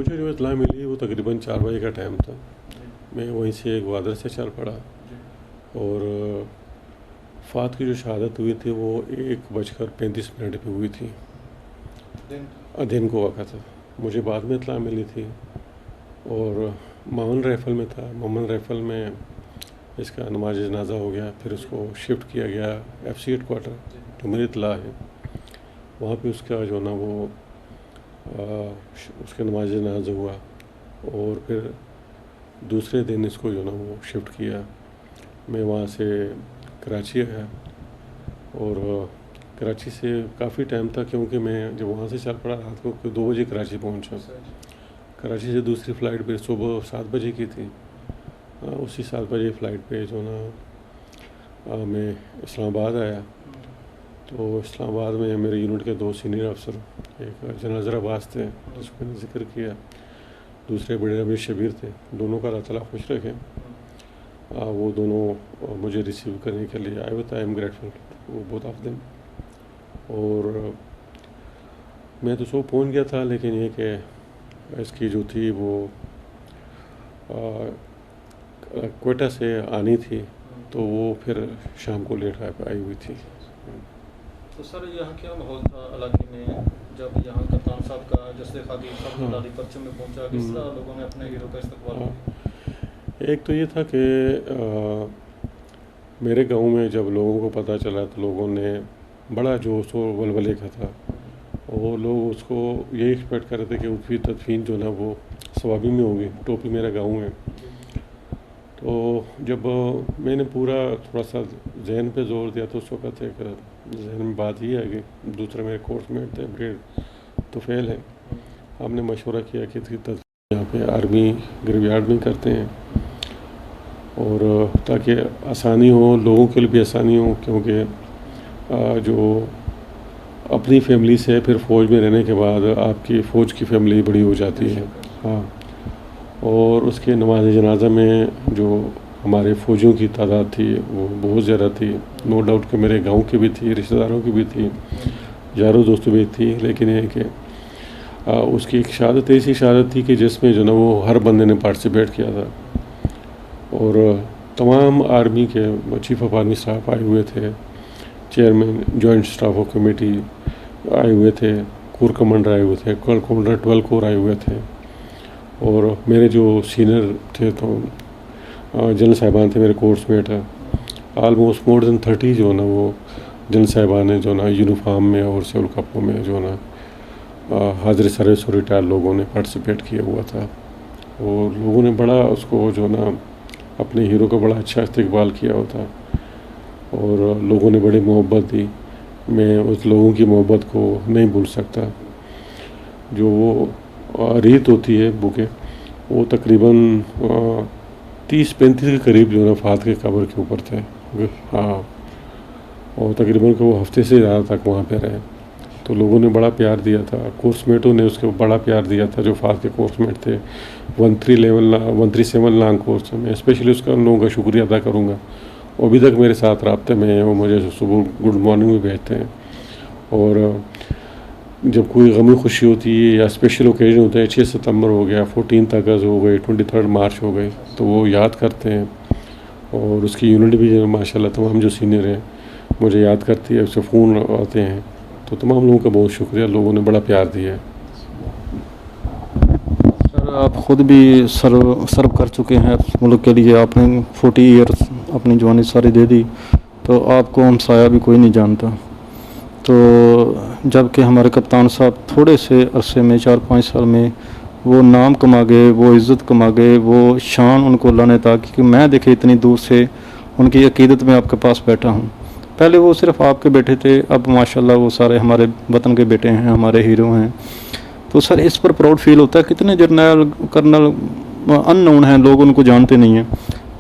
मुझे जो इत्तला मिली वो तकरीबन 4 बजे का टाइम था। मैं वहीं से ग्वादर से चल पड़ा और फ़ात की जो शहादत हुई थी वो 1:35 पे हुई थी। दिन को वक़्त था। मुझे बाद में इत्तला मिली थी और मामन राइफ़ल में था। मामन राइफ़ल में इसका नमाज जनाजा हो गया, फिर उसको शिफ्ट किया गया FC हेडक्वार्टर, जो मेरी इत्तला है। वहाँ पे उसका जो ना वो उसका नमाज जनाजा हुआ और फिर दूसरे दिन इसको जो ना वो शिफ्ट किया। मैं वहाँ से कराची आया और कराची से काफ़ी टाइम था, क्योंकि मैं जब वहाँ से चल पड़ा रात को 2 बजे कराची पहुँचा। कराची से दूसरी फ़्लाइट फिर सुबह 7 बजे की थी। उसी 7 बजे फ़्लाइट पे जो ना मैं इस्लामाबाद आया। तो इस्लामाबाद में मेरे यूनिट के 2 सीनियर अफसर, एक जनरल ज़रा अब्बास थे जिसको मैंने ज़िक्र किया, दूसरे बड़े अमीर शबीर थे। दोनों का अल्लाह ताला खुश रखे। वो दोनों मुझे रिसीव करने के लिए आए हुए थे। आई एम ग्रेटफुल वो बोथ ऑफ देम। और मैं तो सो पहुँच गया था, लेकिन ये कि इसकी जो थी वो क्वेटा से आनी थी, तो वो फिर शाम को लेट आई हुई थी। तो सर यहाँ क्या माहौल था इलाके में जब यहाँ कप्तान साहब का जश्न खाकी फखरुद्दीन परचम में पहुँचा? किस तरह लोगों ने अपने हीरो का इस्तकबाल किया? एक तो ये था कि मेरे गांव में जब लोगों को पता चला तो लोगों ने बड़ा जोश और वलवले का था, और लोग उसको यही एक्सपेक्ट कर रहे थे कि उसकी तदफीन जो ना वो सवाबी में होगी। टोपी मेरा गाँव है। तो जब मैंने पूरा थोड़ा सा जहन पे जोर दिया तो उस वक़्त एक जहन में बात ये है कि दूसरे मेरे कोर्समेट थे, ब्रिगेड तुफैल है। हमने मशवरा किया कि इसकी तदफीन यहाँ पे आर्मी ग्रेवयार्ड में करते हैं, और ताकि आसानी हो, लोगों के लिए भी आसानी हो, क्योंकि जो अपनी फैमिली से फिर फ़ौज में रहने के बाद आपकी फ़ौज की फैमिली बड़ी हो जाती है। हाँ, और उसके नमाज जनाजा में जो हमारे फ़ौजियों की तादाद थी वो बहुत ज़्यादा थी। नो डाउट कि मेरे गांव की भी थी, रिश्तेदारों की भी थी, यारों दोस्तों भी थी, लेकिन ये कि उसकी एक शहादत ऐसी शहादत थी कि जिसमें जो ना वो हर बंदे ने पार्टिसिपेट किया था। और तमाम आर्मी के चीफ ऑफ आर्मी स्टाफ आए हुए थे, chairman joint staff of committee आए हुए थे, कोर कमांडर आए हुए थे, कोर कमांडर 12 कोर आए हुए थे, और मेरे जो सीनियर थे तो जनरल साहिबान थे, मेरे कोर्समेट है। आलमोस्ट मोर देन 30 जो ना वो जनरल साहिबान ने जो ना यूनिफॉर्म में और सिविल कपड़ों में जो ना हाजिर सर्विस और रिटायर लोगों ने पार्टिसिपेट किया हुआ था। और लोगों ने बड़ा उसको जो ना अपने हीरो का बड़ा अच्छा इस्तकबाल किया होता, और लोगों ने बड़ी मोहब्बत दी। मैं उस लोगों की मोहब्बत को नहीं भूल सकता। जो वो रीत होती है बुके, वो तकरीबन 30-35 के करीब जो ना फ़ात के कब्र के ऊपर थे। हाँ, और तकरीबन को वो हफ्ते से ज़्यादा तक वहाँ पे रहे। तो लोगों ने बड़ा प्यार दिया था, कोर्समेटों ने उसको बड़ा प्यार दिया था, जो फ़ात के कोर्समेट थे। 137 लॉन्ग कोर्स में स्पेशली उसका उन लोगों का शुक्रिया अदा करूँगा। वो अभी तक मेरे साथ राब्ते में हैं, वो मुझे सुबह गुड मॉर्निंग भी भेजते हैं, और जब कोई गमी खुशी होती है या स्पेशल ओकेजन होता है, 6 सितंबर हो गया, 14 अगस्त हो गई, 23 मार्च हो गई, तो वो याद करते हैं। और उसकी यूनिट भी माशाल्लाह तमाम जो सीनियर हैं मुझे याद करती है, उससे फ़ोन आते हैं। तो तमाम लोगों का बहुत शुक्रिया, लोगों ने बड़ा प्यार दिया है। सर आप ख़ुद भी सर्व कर चुके हैं मुल्क के लिए, आपने 40 ईयर्स अपनी जवानी सारी दे दी, तो आपको हमसाया भी कोई नहीं जानता। तो जबकि हमारे कप्तान साहब थोड़े से अरसे में 4-5 साल में वो नाम कमा गए, वो इज़्ज़त कमा गए, वो शान उनको अल्लाह ने अता की कि मैं देखे इतनी दूर से उनकी अकीदत में आपके पास बैठा हूँ। पहले वो सिर्फ आपके बेटे थे, अब माशाल्लाह वो सारे हमारे वतन के बेटे हैं, हमारे हीरो हैं। तो सर इस पर प्राउड फील होता है। कितने जर्नल कर्नल अननोन हैं, लोग उनको जानते नहीं हैं,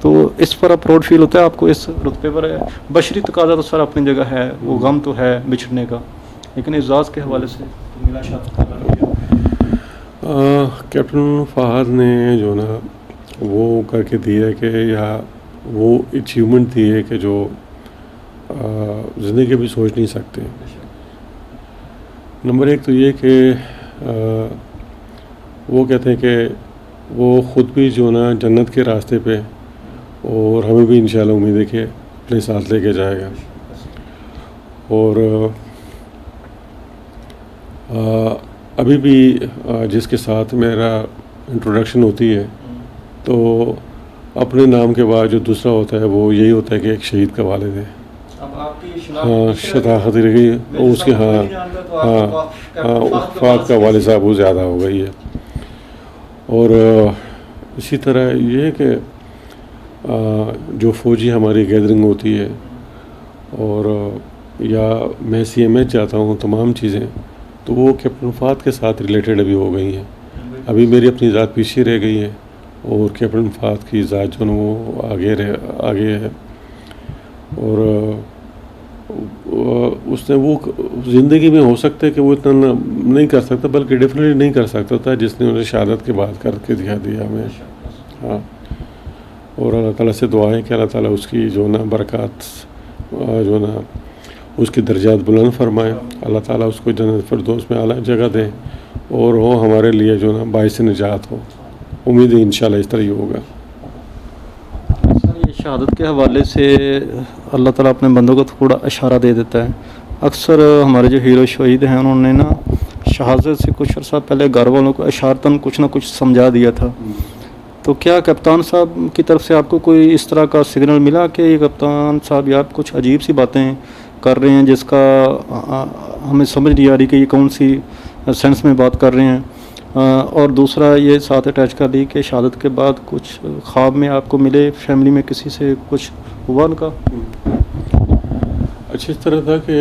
तो इस पर प्राउड फील होता है आपको इस रुतबे पर? बशरी तकाज़ा तो सर अपनी जगह है, वो गम तो है बिछड़ने का, लेकिन एजाज़ के हवाले से तो मिला कैप्टन फ़हाद ने जो ना वो करके दिया कि, या वो अचीवमेंट दी है कि जो ज़िंदगी भी सोच नहीं सकते। नंबर 1 तो ये कि वो कहते हैं कि वो ख़ुद भी जो ना जन्नत के रास्ते पे, और हमें भी इंशाल्लाह उम्मीद है कि अपने साथ लेके जाएगा। और अभी भी जिसके साथ मेरा इंट्रोडक्शन होती है तो अपने नाम के बाद जो दूसरा होता है वो यही होता है कि एक शहीद का वालिद है। अब आपकी हाँ, शताखत रह गई और उसके हाँ फात का वालिद साहब वो ज़्यादा हो गई है। और इसी तरह ये है कि जो फ़ौजी हमारी गैदरिंग होती है और या मैं CMH जाता हूँ, तमाम चीज़ें तो वो कैप्टन फात के साथ रिलेटेड अभी हो गई हैं। अभी मेरी अपनी ज़ात पीछे रह गई है और कैप्टन फात की ज़ात जो है वो आगे है। और उसने वो ज़िंदगी में हो सकता है कि वो इतना नहीं कर सकता, बल्कि डेफिनेटली नहीं कर सकता था जिसने उन्हें शहादत के बाद करके दिखा दिया हमें। हाँ, और अल्लाह ताला से दुआ है कि अल्लाह ताला उसकी जो ना बरक़ात जो ना उसकी दर्जात बुलंद फरमाए, अल्लाह ताला उसको जन्नत फिरदौस में आला जगह दे और वो हमारे लिए जो ना बाइस निजात हो। उम्मीद है इंशाल्लाह इस तरह ही होगा। सर, ये शहादत के हवाले से अल्लाह ताला अपने बंदों को थोड़ा इशारा दे देता है। अक्सर हमारे जो हीरो शहीद हैं उन्होंने ना शहादत से कुछ अर्सा पहले घर वालों को इशारतन कुछ ना कुछ समझा दिया था। तो क्या कप्तान साहब की तरफ से आपको कोई इस तरह का सिग्नल मिला कि ये कप्तान साहब या कुछ अजीब सी बातें कर रहे हैं जिसका हमें समझ नहीं आ रही कि ये कौन सी सेंस में बात कर रहे हैं? और दूसरा ये साथ अटैच कर ली कि शहादत के बाद कुछ ख्वाब में आपको मिले, फैमिली में किसी से कुछ हुआ उनका? अच्छा, इस तरह था कि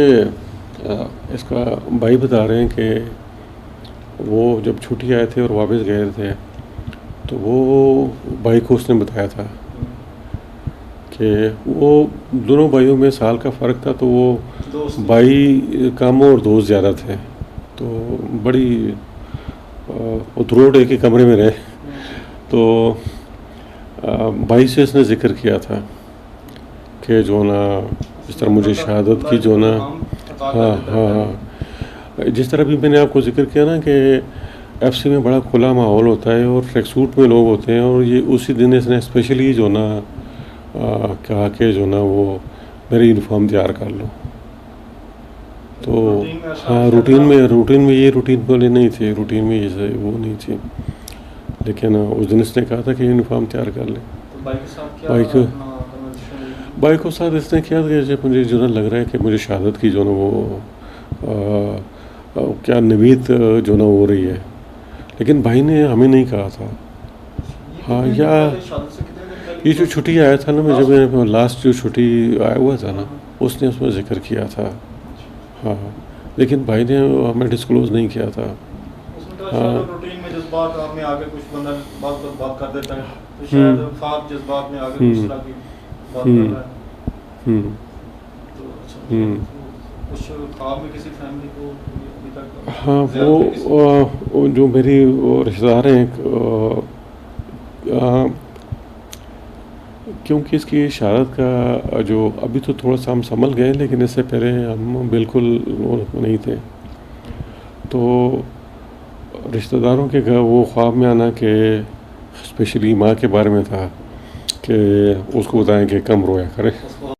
इसका भाई बता रहे हैं कि वो जब छुट्टी आए थे और वापस गए थे तो वो भाई को उसने बताया था कि वो दोनों भाइयों में साल का फ़र्क था, तो वो भाई कम और दोस्त ज़्यादा थे। तो बड़ी उतरोड़ एक ही कमरे में रहे। तो भाई से इसने ज़िक्र किया था कि जो ना इस तरह मुझे शहादत की जो ना हाँ जिस तरह भी मैंने आपको ज़िक्र किया ना कि FC में बड़ा खुला माहौल होता है और ट्रैक सूट में लोग होते हैं, और ये उसी दिन इसने स्पेशली जो ना कहा कि जो ना वो मेरी यूनिफॉर्म तैयार कर लो। तो हाँ, रूटीन में ये रूटीन वाले नहीं थे, रूटीन में ये वो नहीं थी, लेकिन उस दिन इसने कहा था कि यूनिफॉर्म तैयार कर ले। बाइक को साथ इसने किया था कि जब मुझे जो ना लग रहा है कि मुझे शहादत की जो ना वो क्या नवीद जो ना हो रही है, लेकिन भाई ने हमें नहीं कहा था। हाँ, या ये जो छुट्टी आया था ना, मैं जब लास्ट जो छुट्टी आया हुआ था ना, उसने उसमें ज़िक्र किया था। हाँ, लेकिन भाई ने हमें डिस्क्लोज़ नहीं किया था। हाँ, रूटीन में जज्बात में आगे कुछ बंदा बात कर देता है तो शायद ख्वाब जज्बात में आगे कुछ तरह की बात कर रहा है। तो अच्छा, कुछ ख्वाब में किसी फैमिली को अभी तक? हाँ, वो जो मेरी रिश्तेदार हैं, क्योंकि इसकी शहादत का जो अभी तो थोड़ा सा हम संभल गए, लेकिन इससे पहले हम बिल्कुल नहीं थे। तो रिश्तेदारों के घर वो ख्वाब में आना कि स्पेशली माँ के बारे में था कि उसको बताएं कि कम रोया करे।